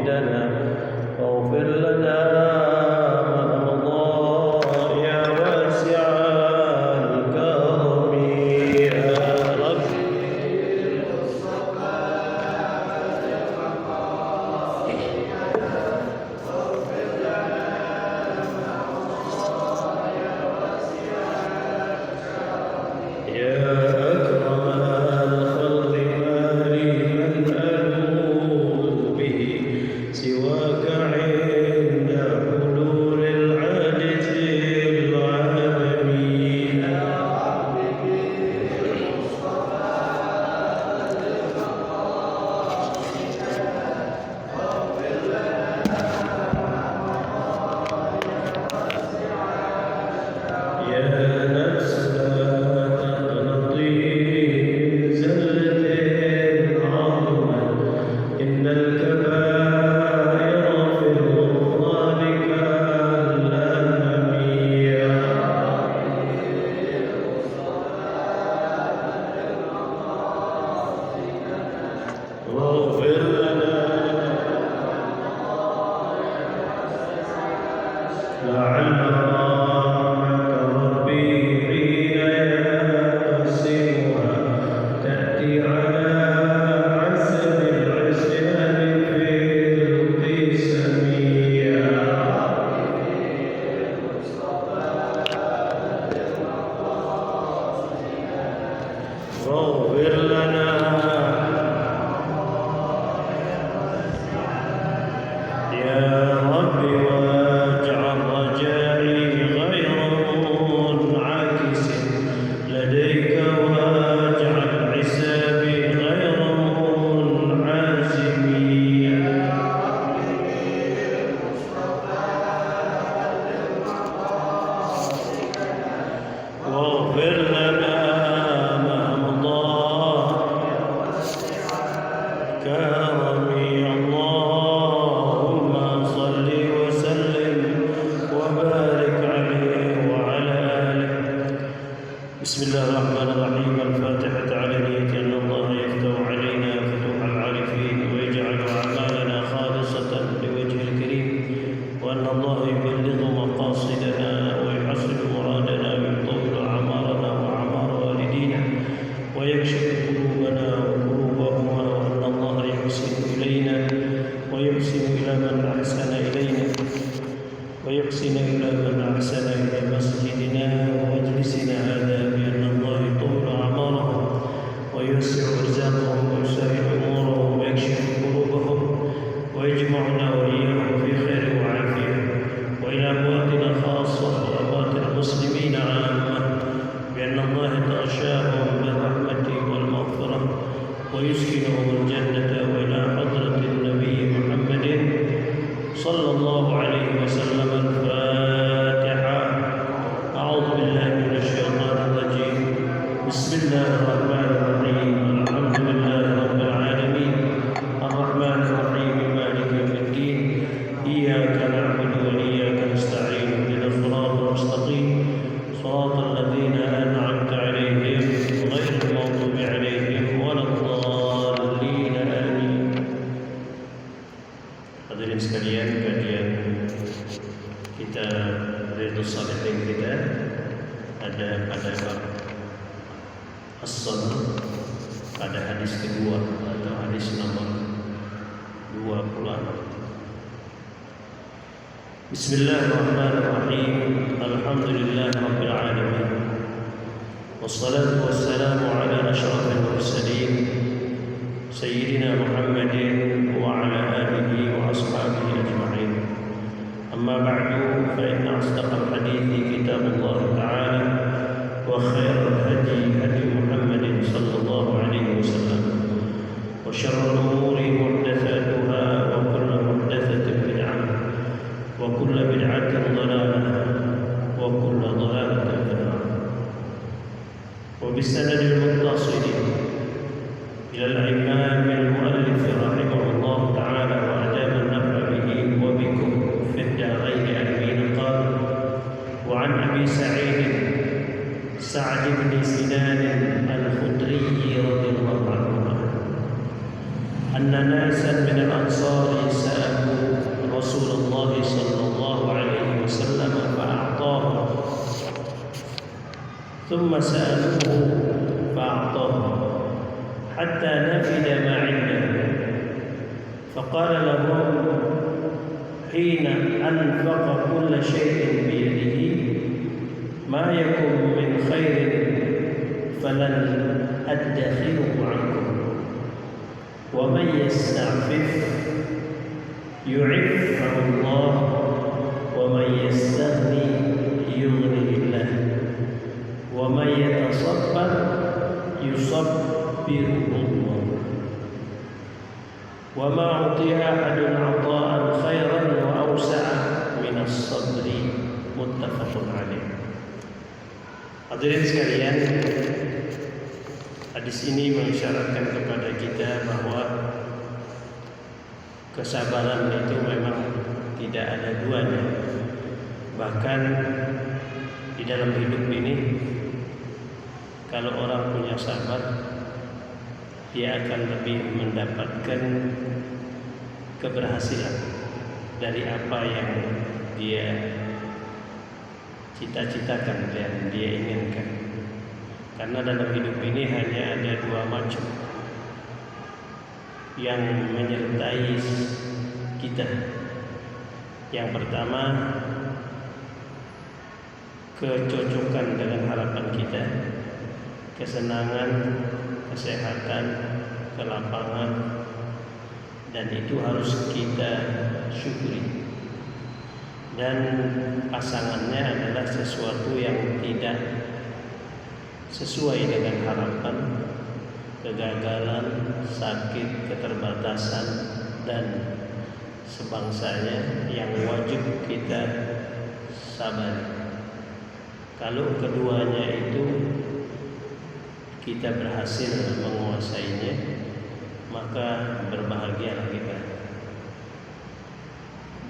مقاصدنا واغفر لنا ما مضى يا واسع الكرم يا رب. وبالسند المتصل إلى الإمام المؤلف رحمه الله سألوه فأعطاه حتى نفد ما عنده فقال لهم حين أنفق كل شيء بيده ما يكن من خير فلن أدخره عنكم ومن يستعفف يعفه الله ومن يستغني يغنه الله ومن يتصبر يصبره الله وما أعطي أحد عطاء خيرا وأوسع من الصبر متفق عليه. Hadirin sekalian, hadis ini mengisyaratkan kepada kita bahwa kesabaran itu memang tidak ada duanya. Bahkan di dalam hidup ini, kalau orang punya sabar, dia akan lebih mendapatkan keberhasilan dari apa yang dia cita-citakan dan dia inginkan. Karena dalam hidup ini hanya ada dua macam yang menyertai kita. Yang pertama, kecocokan dengan harapan kita, kesenangan, kesehatan, kelapangan, dan itu harus kita syukuri. Dan pasangannya adalah sesuatu yang tidak sesuai dengan harapan, kegagalan, sakit, keterbatasan, dan sebangsanya yang wajib kita sabari. Kalau keduanya itu kita berhasil menguasainya, maka berbahagialah kita.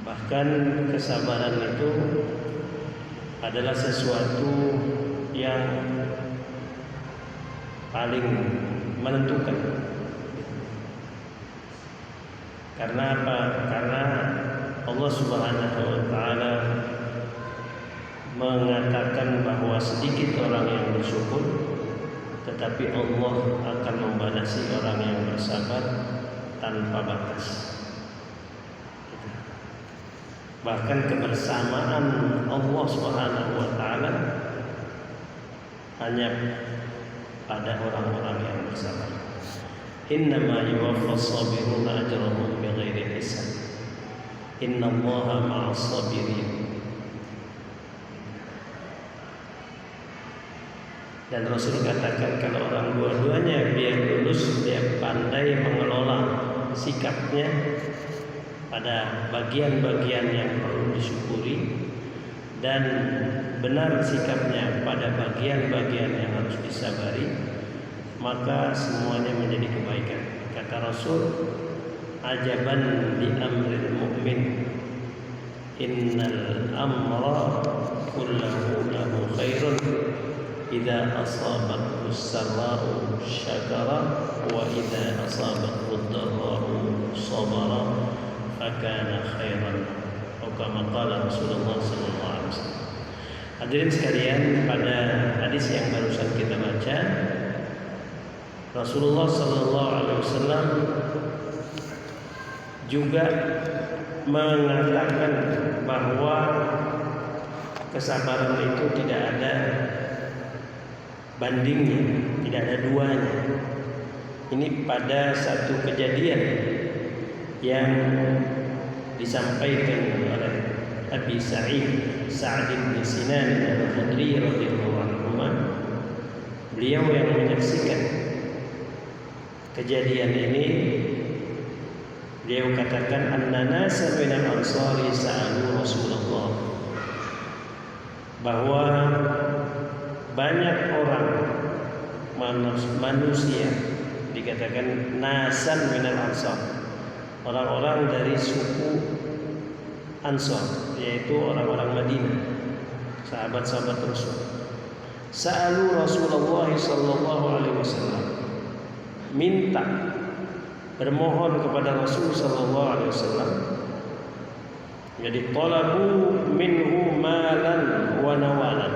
Bahkan kesabaran itu adalah sesuatu yang paling menentukan. Karena apa? Karena Allah Subhanahu wa taala mengatakan bahwa sedikit orang yang bersyukur, tetapi Allah akan membalasi orang yang bersabar tanpa batas. Bahkan kebersamaan Allah Subhanahu wa taala hanya pada orang-orang yang bersabar. Innama yuwaffas sabiruna ajrahum bighairi hisab. Innallaha ma'as sabirin. Dan Rasul katakan kalau orang dua-duanya biar lulus, dia pandai mengelola sikapnya pada bagian-bagian yang perlu disyukuri dan benar sikapnya pada bagian-bagian yang harus disabari, maka semuanya menjadi kebaikan. Kata Rasul, ajaban li amril mu'min, innal amra kullahu lahu khairun idza asabathu sarra'u syakara wa idza asabathu dharra'u sabara fakana khairan atau kama qala Rasulullah sallallahu alaihi wasallam. Hadirin sekalian, pada hadis yang barusan kita baca, Rasulullah sallallahu alaihi wasallam juga mengatakan bahwa kesabaran itu tidak ada bandingnya, tidak ada duanya. Ini pada satu kejadian yang disampaikan oleh Abi Sa'id bin Sinan al-Khudri radhiyallahu anhu. Beliau yang menyaksikan kejadian ini, beliau katakan anna nasa minal ansari sa'alu Rasulullah, bahwa banyak orang manusia, dikatakan nasan minal ansar, orang-orang dari suku Ansar, yaitu orang-orang Madinah, sahabat-sahabat Rasul. Sa'alu Rasulullah sallallahu alaihi wasallam, minta, bermohon kepada Rasul sallallahu alaihi wasallam. Jadi talabu minhu malan wa nawalan.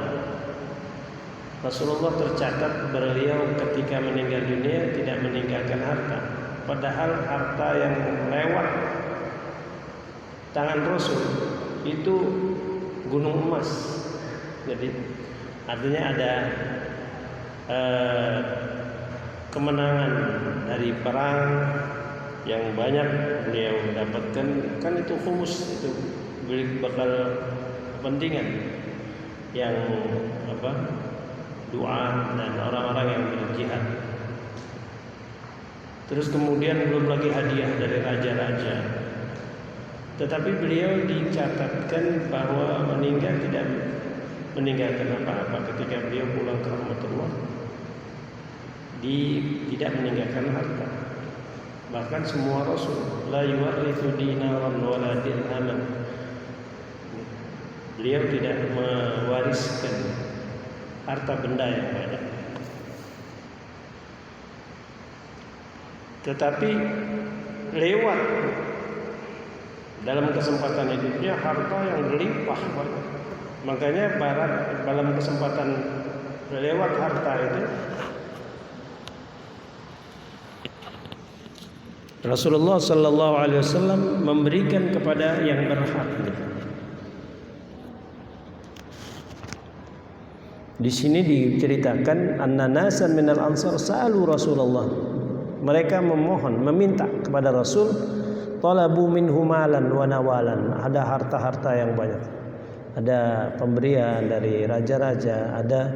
Rasulullah tercatat beliau ketika meninggal dunia tidak meninggalkan harta, padahal harta yang lewat tangan Rasul itu gunung emas. Jadi artinya ada kemenangan dari perang yang banyak beliau dapatkan, kan itu khumus, itu bakal kepentingan yang doa dan orang-orang yang berjihad. Terus kemudian belum lagi hadiah dari raja-raja. Tetapi beliau dicatatkan bahwa meninggal tidak meninggalkan apa-apa. Ketika beliau pulang ke rahmatullah, tidak meninggalkan harta. Bahkan semua rasul la yuwarithu dinaran wala dirhaman. Beliau tidak mewariskan harta benda yang banyak. Tetapi lewat dalam kesempatan hidupnya harta yang berlimpah banyak. Makanya dalam kesempatan lewat harta itu Rasulullah sallallahu alaihi wasallam memberikan kepada yang berhak. Di sini diceritakan anna-nasan minal ansar sa'alu Rasulullah. Mereka memohon, meminta kepada Rasul, talabu minhu malan wa nawalan. Ada harta-harta yang banyak. Ada pemberian dari raja-raja, ada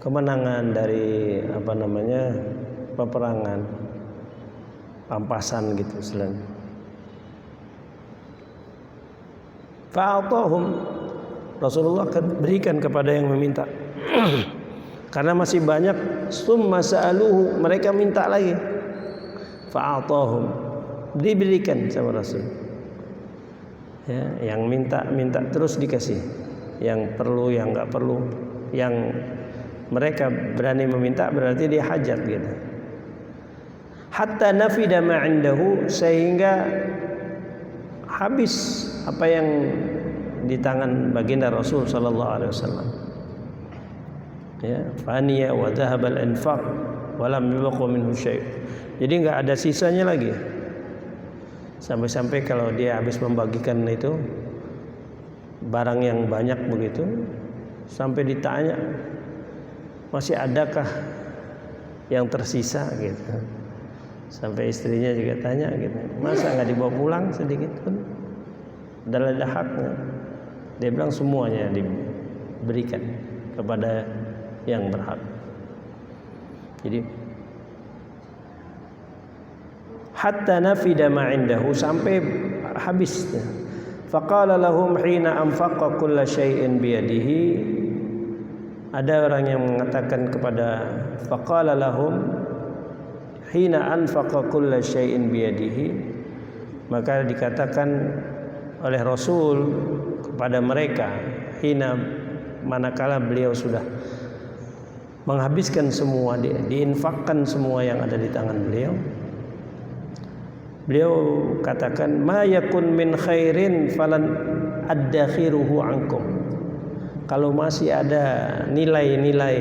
kemenangan dari peperangan, pampasan gitu selain. Fa'atahum, Rasulullah berikan kepada yang meminta. Karena masih banyak, summa sa'aluhu, mereka minta lagi. Fa'atahum, diberikan sama Rasul. Ya, yang minta terus dikasih. Yang perlu, yang enggak perlu, yang mereka berani meminta berarti dia hajat gitu. Hatta nafida ma 'indahu, sehingga habis apa yang di tangan baginda Rasul sallallahu alaihi wasallam. Ya, faniya wa dhahaba al-infaq wa lam yabqa minhu syai'. Jadi enggak ada sisanya lagi. Sampai-sampai kalau dia habis membagikan itu barang yang banyak begitu, sampai ditanya, masih adakah yang tersisa gitu. Sampai istrinya juga tanya gitu, masa nggak dibawa pulang sedikit pun? Ada haknya. Dia bilang semuanya diberikan kepada yang berhak. Jadi hatta nafida ma 'indahu, sampai habis. Faqala lahum hina anfaqa kulla syai'in biyadihi. Ada orang yang mengatakan kepada faqala lahum hina anfaqa kulla syai'in biyadihi, maka dikatakan oleh Rasul kepada mereka hina, manakala beliau sudah menghabiskan semua, diinfakkan semua yang ada di tangan beliau. Beliau katakan, ma yakun min khairin falan addakhiruhu ankum. Kalau masih ada nilai-nilai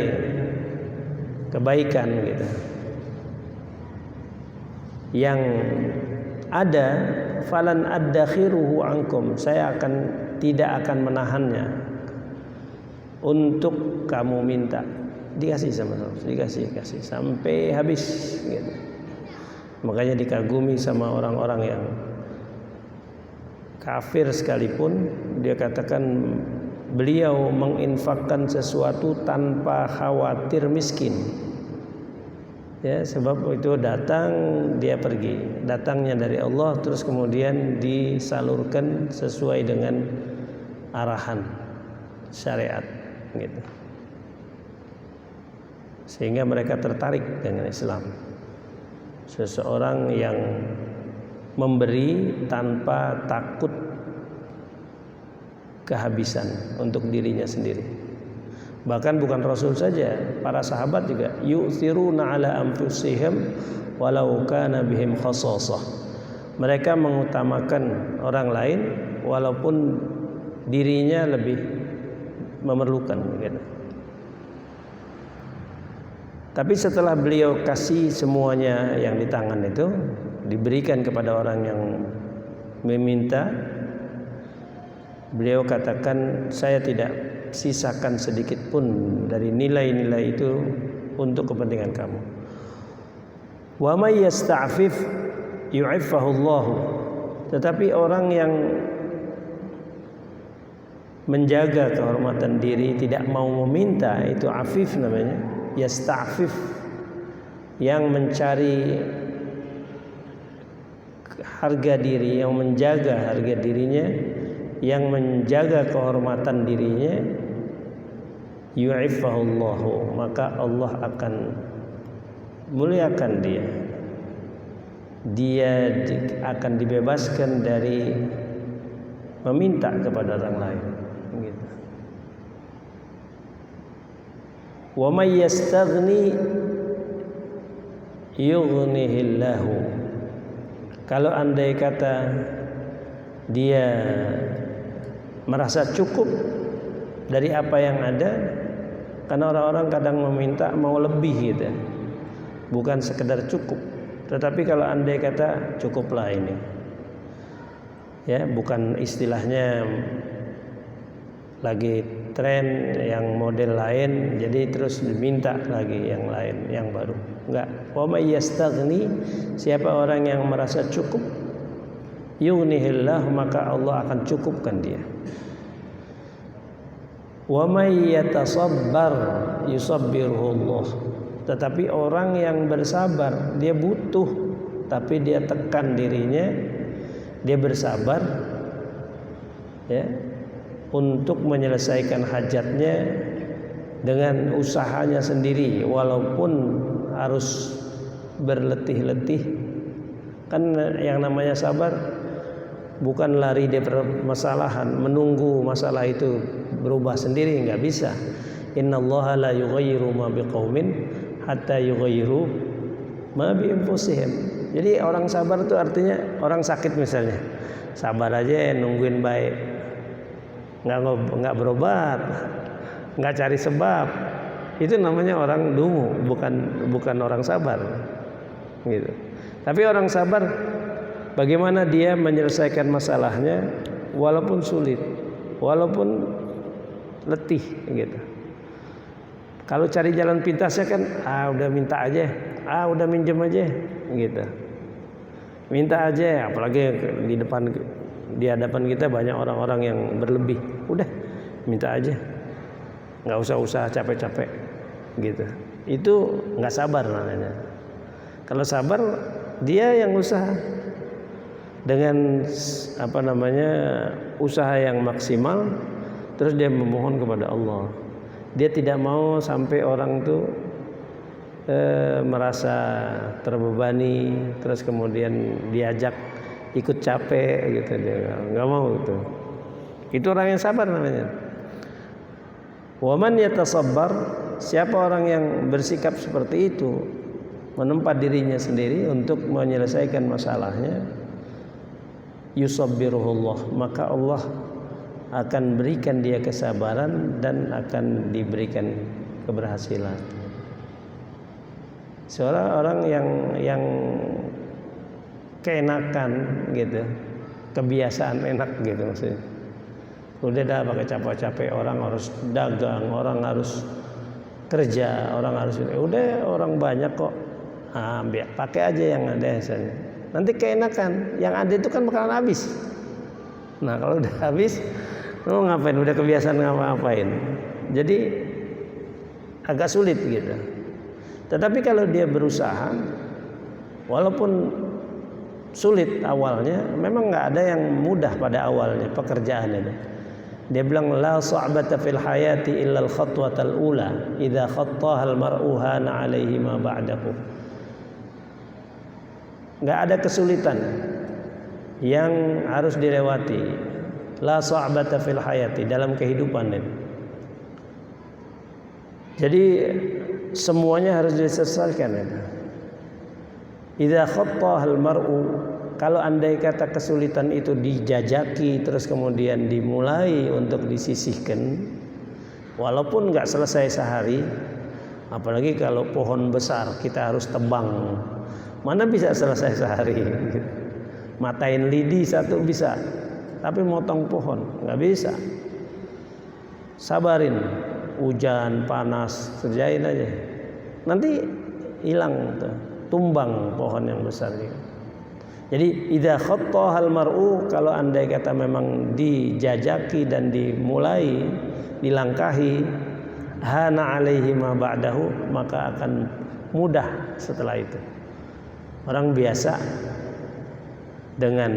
kebaikan gitu yang ada, falan addakhiruhu ankum, saya tidak akan menahannya untuk kamu minta. Dikasih sama Allah, dikasih sampai habis gitu. Makanya dikagumi sama orang-orang yang kafir sekalipun, dia katakan beliau menginfakkan sesuatu tanpa khawatir miskin. Ya, sebab itu datang, dia pergi, datangnya dari Allah, terus kemudian disalurkan sesuai dengan arahan syariat gitu. Sehingga mereka tertarik dengan Islam. Seseorang yang memberi tanpa takut kehabisan untuk dirinya sendiri. Bahkan bukan Rasul saja, para sahabat juga yu'thiruna ala anfusihim walau kana bihim khassasah. Mereka mengutamakan orang lain walaupun dirinya lebih memerlukan gitu. Tapi setelah beliau kasih semuanya yang di tangan itu diberikan kepada orang yang meminta, beliau katakan, saya tidak sisakan sedikit pun dari nilai-nilai itu untuk kepentingan kamu. Wa may yasta'fif yu'iffahu Allah. Tetapi orang yang menjaga kehormatan diri, tidak mau meminta, itu afif namanya. Yasta'fif, yang mencari harga diri, yang menjaga harga dirinya, yang menjaga kehormatan dirinya, yu'iffahullahu, maka Allah akan muliakan dia. Dia akan dibebaskan dari meminta kepada orang lain. Gitu. Wa may yastaghni yughnihillahu. Kalau andai kata dia merasa cukup dari apa yang ada, karena orang-orang kadang meminta mau lebih gitu, bukan sekedar cukup. Tetapi kalau andai kata cukuplah ini, ya, bukan istilahnya lagi tren yang model lain, jadi terus diminta lagi yang lain, yang baru. Enggak. Wa may yastaghni, siapa orang yang merasa cukup, yughnihillah, maka Allah akan cukupkan dia. Wa may yatasabbar yusabbiruhu Allah. Tetapi orang yang bersabar, dia butuh tapi dia tekan dirinya, dia bersabar, ya, untuk menyelesaikan hajatnya dengan usahanya sendiri, walaupun harus berletih-letih. Kan yang namanya sabar bukan lari dari permasalahan, menunggu masalah itu berubah sendiri, nggak bisa. Innallaha la yughayyiru ma biqaumin hatta yughayyiru ma bi anfusihim. Jadi orang sabar itu artinya orang sakit misalnya, sabar aja nungguin baik, nggak berobat, nggak cari sebab, itu namanya orang dungu, bukan orang sabar, gitu. Tapi orang sabar, bagaimana dia menyelesaikan masalahnya walaupun sulit, walaupun letih, gitu. Kalau cari jalan pintasnya kan, udah minta aja, udah minjem aja, gitu. Minta aja, apalagi di hadapan kita banyak orang-orang yang berlebih, udah minta aja, nggak usah usaha capek-capek, gitu. Itu nggak sabar namanya. Kalau sabar, dia yang usaha dengan usaha yang maksimal, terus dia memohon kepada Allah. Dia tidak mau sampai orang tuh merasa terbebani, terus kemudian diajak ikut capek, gitu. Dia nggak mau itu. Itu orang yang sabar namanya. Waman yatasabbar, siapa orang yang bersikap seperti itu, menempat dirinya sendiri untuk menyelesaikan masalahnya, yusabbiruhullah, maka Allah akan berikan dia kesabaran dan akan diberikan keberhasilan. Seorang orang yang keenakan, gitu, kebiasaan enak, gitu maksudnya. Udah dah pakai capek-capek, orang harus dagang, orang harus kerja, orang harus udah orang banyak kok, biar pakai aja yang ada misalnya. Nanti keenakan, yang ada itu kan bakalan habis. Nah kalau udah habis, lo ngapain? Udah kebiasaan ngapain? Jadi agak sulit, gitu. Tetapi kalau dia berusaha, walaupun sulit awalnya, memang nggak ada yang mudah pada awalnya pekerjaan itu. Dia bilang la sa'bata fil hayati illa al khatwatal ula idza khattaha al mar'u hana alaihi ma ba'dahu. Nggak ada kesulitan yang harus dilewati. La sa'bata fil hayati, dalam kehidupan ini. Jadi semuanya harus diselesaikan. Idza khattahal mar'u, kalau andai kata kesulitan itu dijajaki terus kemudian dimulai untuk disisihkan, walaupun nggak selesai sehari, Apalagi kalau pohon besar kita harus tebang, mana bisa selesai sehari. Matain lidi satu bisa, tapi motong pohon nggak bisa. Sabarin, hujan panas kerjain aja, nanti hilang tuh, tumbang pohon yang besar juga. Jadi idza khattahal mar'u, kalau andai kata memang dijajaki dan dimulai, dilangkahi, hana alaihi ma ba'dahu, maka akan mudah setelah itu. Orang biasa dengan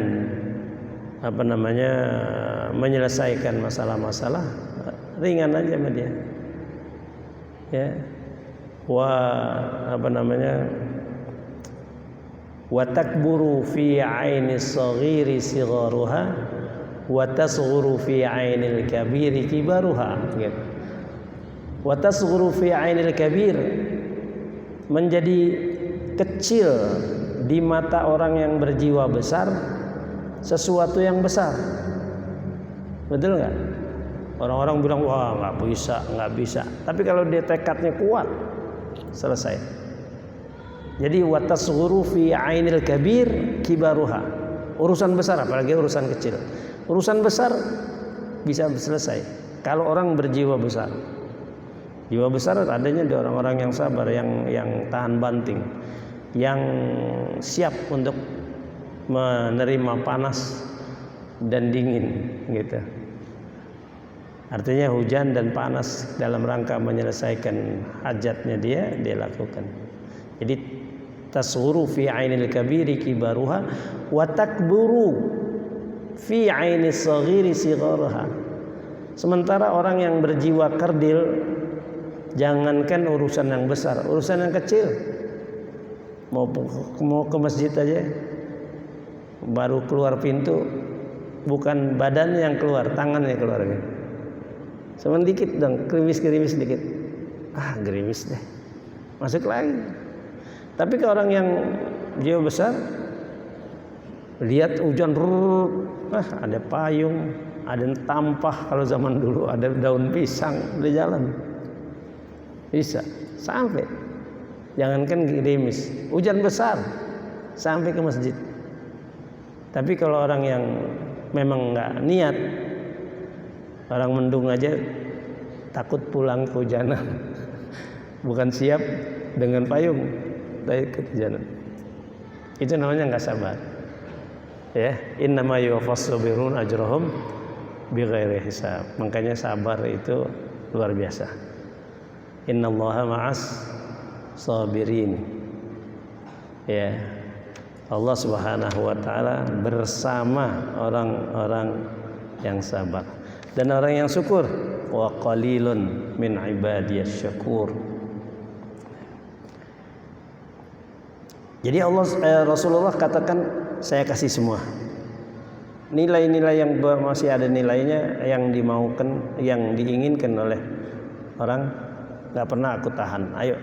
menyelesaikan masalah-masalah ringan aja sama dia. Ya. Wa takburu fi 'aini shaghiri sigharuha wa tasghuru fi 'ainil kabiri kibaruha. Gitu. Wa tasghuru fi 'ainil kabir, menjadi kecil di mata orang yang berjiwa besar sesuatu yang besar. Betul nggak? Orang-orang bilang wah nggak bisa. Tapi kalau dia tekadnya kuat, selesai. Jadi watasghuru fi 'ainil kabir kibaruha. Urusan besar, apalagi urusan kecil. Urusan besar bisa selesai kalau orang berjiwa besar. Jiwa besar adanya di orang-orang yang sabar, yang tahan banting, yang siap untuk menerima panas dan dingin, gitu. Artinya hujan dan panas dalam rangka menyelesaikan hajatnya dia lakukan. Jadi tasghuru fi 'ainil kabiri kibaruha wa takburu fi 'ainis shaghiri sigharuha. Sementara orang yang berjiwa kerdil, jangankan urusan yang besar, urusan yang kecil, mau ke masjid aja, baru keluar pintu, bukan badannya yang keluar, tangannya keluar. Cuman dikit dong, gerimis dikit, gerimis deh, masuk lagi. Tapi ke orang yang jiwa besar, lihat hujan, ada payung, ada tampah, kalau zaman dulu ada daun pisang, udah jalan, bisa sampai. Jangankan gerimis, hujan besar sampai ke masjid. Tapi kalau orang yang memang nggak niat, orang mendung aja takut pulang kehujanan, bukan siap dengan payung, dari kehujanan. Itu namanya nggak sabar. Ya, innama yuwaffas sabirun ajrahum bighairi hisab. Makanya sabar itu luar biasa. Innallaha ma'as sabirin. Ya, Allah Subhanahu wa taala bersama orang-orang yang sabar dan orang yang syukur. Wa qalilun min ibadiyasy syakur. Jadi Rasulullah katakan, saya kasih semua. Nilai-nilai yang masih ada nilainya, yang dimaukan, yang diinginkan oleh orang, nggak pernah aku tahan. Ayo.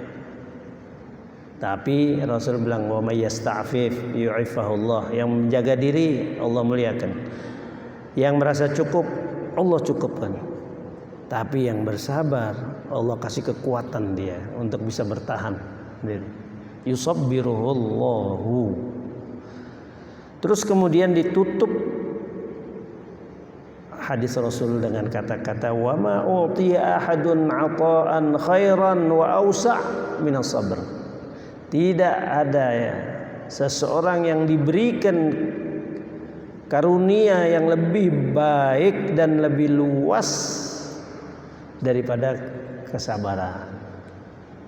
Tapi Rasul bilang, wa may yasta'fif yu'ifahullah. Yang menjaga diri Allah muliakan. Yang merasa cukup Allah cukupkan. Tapi yang bersabar Allah kasih kekuatan dia untuk bisa bertahan. Yusabbiruhullahu. Terus kemudian ditutup hadis Rasul dengan kata-kata wa ma utiya ahadun 'ata'an khairan wa awsa' minas sabr. Tidak ada seseorang yang diberikan karunia yang lebih baik dan lebih luas daripada kesabaran.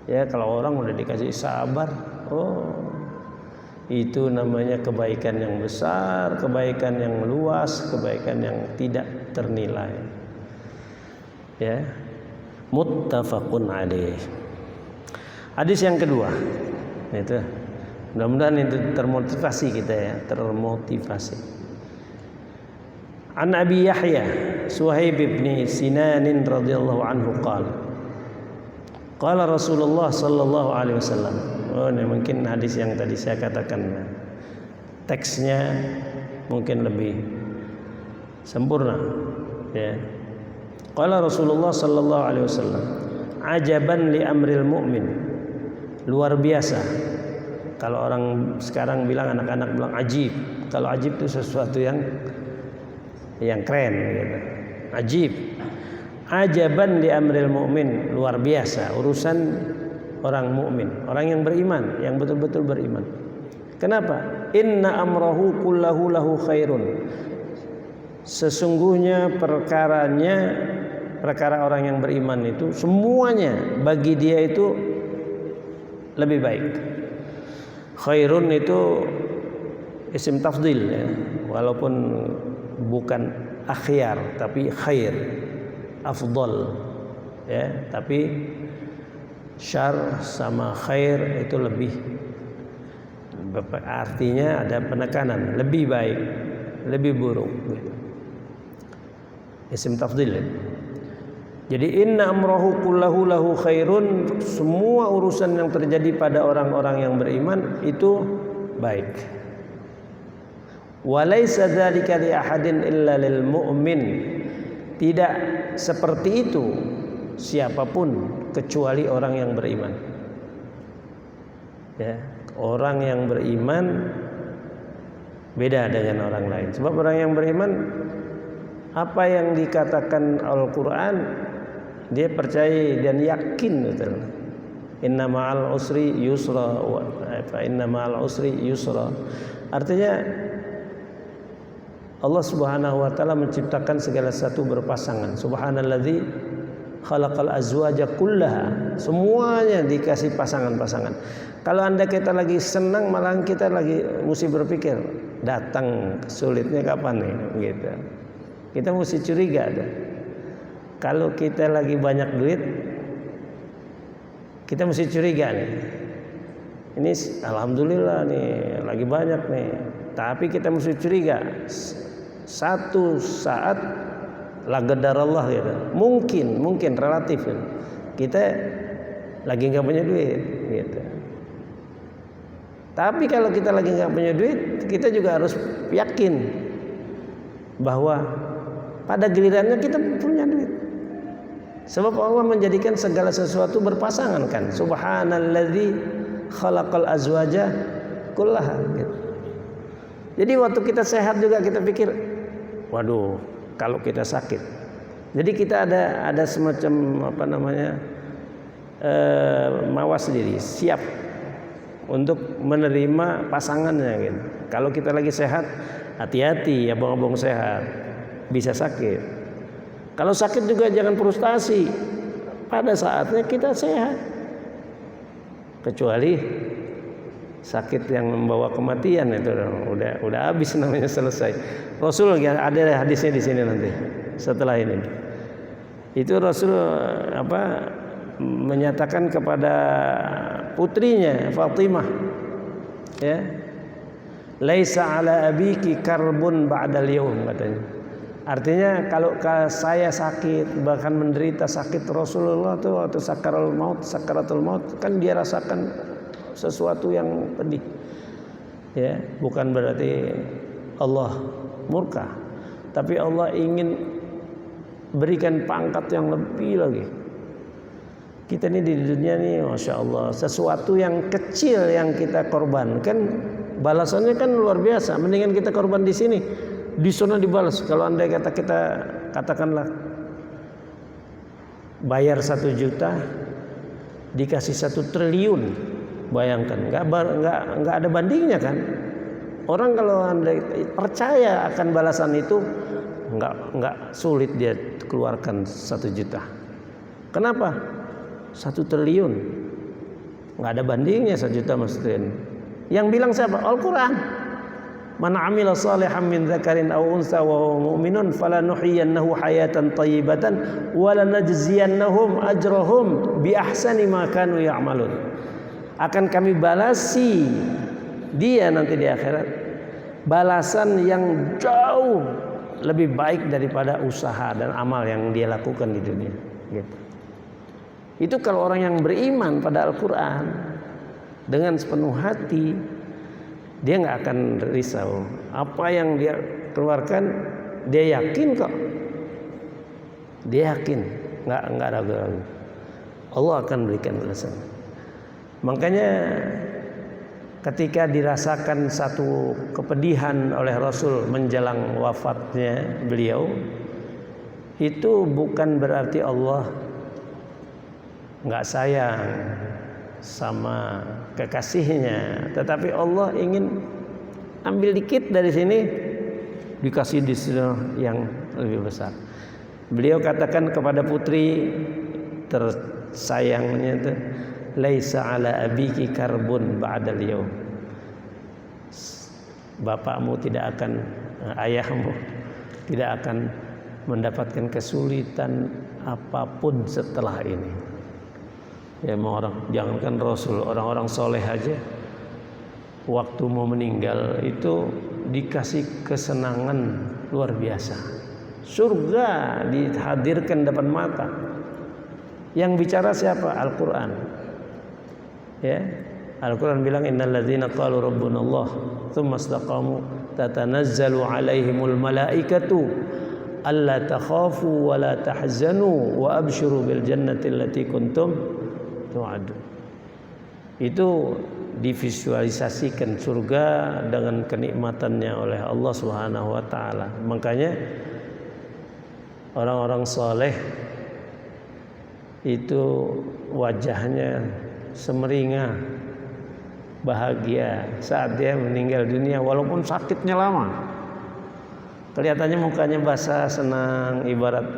Ya, kalau orang udah dikasih sabar, itu namanya kebaikan yang besar, kebaikan yang luas, kebaikan yang tidak ternilai. Ya, muttafaqun alaih. Hadis yang kedua, itu mudah-mudahan itu termotivasi kita ya, termotivasi. An Abi Yahya Suhaib bin Sinan radhiyallahu anhu qala Rasulullah sallallahu alaihi wasallam. Ini mungkin hadis yang tadi saya katakan, teksnya mungkin lebih sempurna ya. Qala Rasulullah sallallahu alaihi wasallam, ajaban li amril mu'min, luar biasa. Kalau orang sekarang bilang, anak-anak bilang ajib. Kalau ajib itu sesuatu yang keren gitu. Ajib. Ajaban li amril mu'min, luar biasa urusan orang mukmin, orang yang beriman, yang betul-betul beriman. Kenapa? Inna amrahu kullahu lahu khairun. Sesungguhnya perkara orang yang beriman itu semuanya bagi dia itu lebih baik. Khairun itu isim tafdil ya, walaupun bukan akhyar tapi khair, afdal ya, tapi syar sama khair itu lebih, artinya ada penekanan, lebih baik, lebih buruk gitu. Isim tafdil ya. Jadi inna amrahu kullahu lahu khairun, semua urusan yang terjadi pada orang-orang yang beriman itu baik. Walaysa dzalika li ahadin illa lil mu'min. Tidak seperti itu siapapun kecuali orang yang beriman. Ya, orang yang beriman beda dengan orang lain. Sebab orang yang beriman, apa yang dikatakan Al-Quran dia percaya dan yakin betul. Inna ma'al usri yusra fa inna ma'al usri yusra. Artinya Allah Subhanahu wa taala menciptakan segala sesuatu berpasangan. Subhanalladzi khalaqal azwaja kullaha. Semuanya dikasih pasangan-pasangan. Kalau Anda kita lagi senang, malah kita lagi mesti berpikir datang sulitnya kapan nih gitu. Kita mesti curiga ada. Kalau kita lagi banyak duit, kita mesti curiga nih. Ini alhamdulillah nih lagi banyak nih. Tapi kita mesti curiga. Satu saat la qadarallah gitu. Mungkin relatif gitu. Kita lagi nggak punya duit gitu. Tapi kalau kita lagi nggak punya duit, kita juga harus yakin bahwa pada gilirannya kita punya duit. Sebab Allah menjadikan segala sesuatu berpasangan kan. Subhanalladzi khalaqal azwaja kullaha gitu. Jadi waktu kita sehat juga kita pikir, waduh, kalau kita sakit. Jadi kita ada semacam mawas diri, siap untuk menerima pasangannya gitu. Kalau kita lagi sehat, hati-hati ya, abang-abang sehat, bisa sakit. Kalau sakit juga jangan frustasi. Pada saatnya kita sehat. Kecuali sakit yang membawa kematian itu udah habis namanya, selesai. Rasul ada hadisnya di sini nanti setelah ini. Itu Rasul menyatakan kepada putrinya Fatimah, ya, laisa ala abiki karbun ba'dal yaum katanya. Artinya kalau saya sakit, bahkan menderita sakit, Rasulullah tuh waktu sakaratul maut kan dia rasakan sesuatu yang pedih. Ya, bukan berarti Allah murka, tapi Allah ingin berikan pangkat yang lebih lagi. Kita ini di dunia nih, masya Allah, sesuatu yang kecil yang kita korbankan, balasannya kan luar biasa. Mendingan kita korban di sini, di sana dibalas. Kalau andai kita katakanlah bayar 1 juta dikasih 1 triliun, bayangkan, nggak ada bandingnya kan. Orang kalau andai percaya akan balasan itu, nggak sulit dia keluarkan 1 juta. Kenapa? 1 triliun, nggak ada bandingnya 1 juta maksudnya. Yang bilang siapa? Al-Quran. Man amila salihan min dzakarin aw unsa wa huwa mu'minun falanuhyiyannahu hayatan thayyibatan wa lanajziyannahum ajrahum bi ahsani ma kanu ya'malun. Akan kami balasi dia nanti di akhirat balasan yang jauh lebih baik daripada usaha dan amal yang dia lakukan di dunia gitu. Itu kalau orang yang beriman pada Al-Quran dengan sepenuh hati, dia nggak akan risau. Apa yang dia keluarkan, dia yakin kok. Dia yakin, nggak ragu-ragu. Allah akan berikan balasan. Makanya ketika dirasakan satu kepedihan oleh Rasul menjelang wafatnya beliau, itu bukan berarti Allah nggak sayang sama kekasihnya, tetapi Allah ingin ambil dikit dari sini dikasih di sini yang lebih besar. Beliau katakan kepada putri tersayangnya itu, laisa ala abiki karbun ba'dal yaum. Bapakmu tidak akan, ayahmu tidak akan mendapatkan kesulitan apapun setelah ini. Ya mau orang, jangankan Rasul, orang-orang soleh aja waktu mau meninggal itu dikasih kesenangan luar biasa. Surga dihadirkan depan mata. Yang bicara siapa? Al-Quran. Ya, Al-Quran bilang innalladzina qalu rabbunallah tsumma istaqamu tatanazzalu alaihimul malaikatu alla takhafu wa la tahzanu wa abshiru bil jannati allati kuntum tu'adun. Itu divisualisasikan surga dengan kenikmatannya oleh Allah Subhanahu wa taala. Makanya orang-orang soleh itu wajahnya semeringah, bahagia saat dia meninggal dunia, walaupun sakitnya lama. Kelihatannya mukanya basah, senang, ibarat